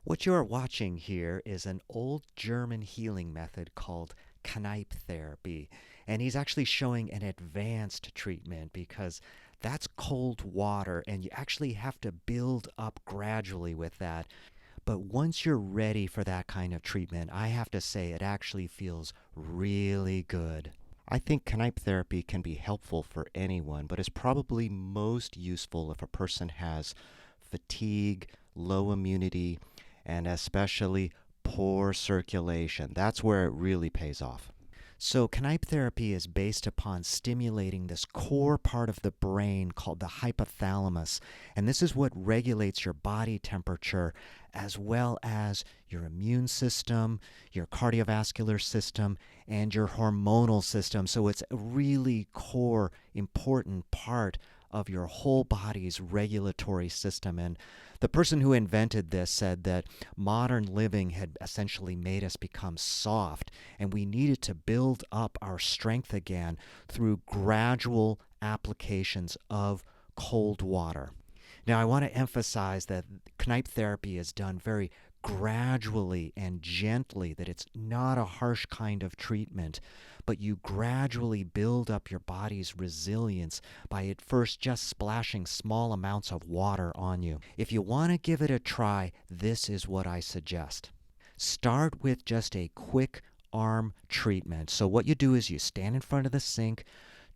What you're watching here is an old German healing method called Kneipp therapy. And he's actually showing an advanced treatment because that's cold water and you actually have to build up gradually with that. But once you're ready for that kind of treatment, I have to say it actually feels really good. I think Kneipp therapy can be helpful for anyone, but is probably most useful if a person has fatigue, low immunity, and especially poor circulation. That's where it really pays off. So, Kneipp therapy is based upon stimulating this core part of the brain called the hypothalamus. And this is what regulates your body temperature as well as your immune system, your cardiovascular system, and your hormonal system. So, it's a really core, important part of your whole body's regulatory system. And the person who invented this said that modern living had essentially made us become soft, and we needed to build up our strength again through gradual applications of cold water. Now, I want to emphasize that Kneipp therapy is done very gradually and gently, that it's not a harsh kind of treatment, but you gradually build up your body's resilience by at first just splashing small amounts of water on you. If you want to give it a try, this is what I suggest. Start with just a quick arm treatment. So what you do is you stand in front of the sink,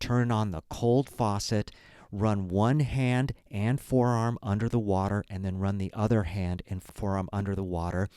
turn on the cold faucet, run one hand and forearm under the water, and then run the other hand and forearm under the water.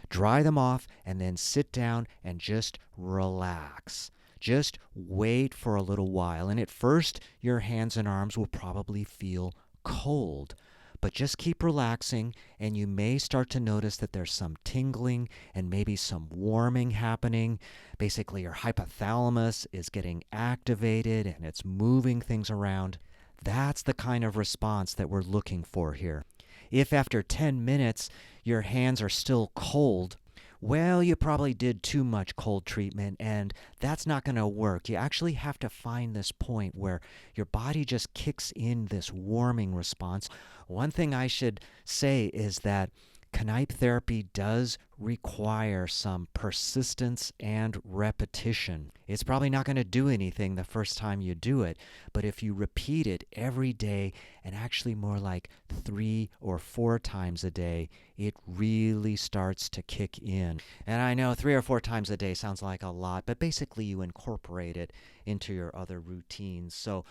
Dry them off, and then sit down and just relax. Just wait for a little while. And at first, your hands and arms will probably feel cold. But just keep relaxing, and you may start to notice that there's some tingling and maybe some warming happening. Basically, your hypothalamus is getting activated and it's moving things around. That's the kind of response that we're looking for here. If after 10 minutes your hands are still cold, well, you probably did too much cold treatment, and that's not going to work. You actually have to find this point where your body just kicks in this warming response. One thing I should say is that Kneipp therapy does require some persistence and repetition. It's probably not going to do anything the first time you do it, but if you repeat it every day, and actually more like 3 or 4 times a day, it really starts to kick in. And I know 3 or 4 times a day sounds like a lot, but basically you incorporate it into your other routines. So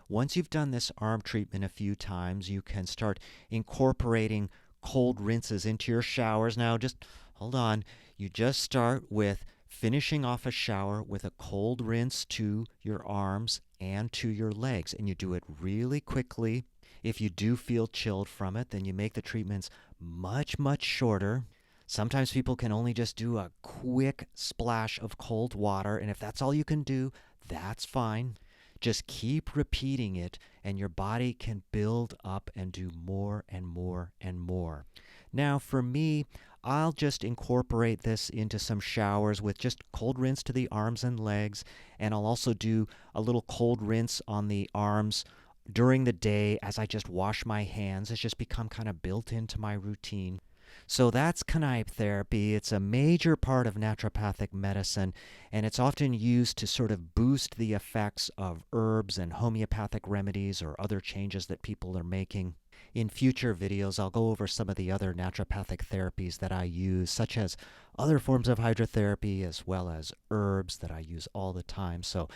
once you've done this arm treatment a few times, you can start incorporating cold rinses into your showers. Now, just hold on. You just start with finishing off a shower with a cold rinse to your arms and to your legs, and you do it really quickly. If you do feel chilled from it, then you make the treatments much, much shorter. Sometimes people can only just do a quick splash of cold water, and if that's all you can do, that's fine. Just keep repeating it, and your body can build up and do more and more and more. Now, for me, I'll just incorporate this into some showers with just cold rinse to the arms and legs, and I'll also do a little cold rinse on the arms during the day as I just wash my hands. It's just become kind of built into my routine. So that's Kneipp therapy. It's a major part of naturopathic medicine, and it's often used to sort of boost the effects of herbs and homeopathic remedies or other changes that people are making. In future videos, I'll go over some of the other naturopathic therapies that I use, such as other forms of hydrotherapy as well as herbs that I use all the time. So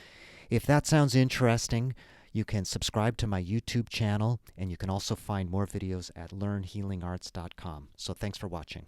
if that sounds interesting, you can subscribe to my YouTube channel, and you can also find more videos at learnhealingarts.com. So thanks for watching.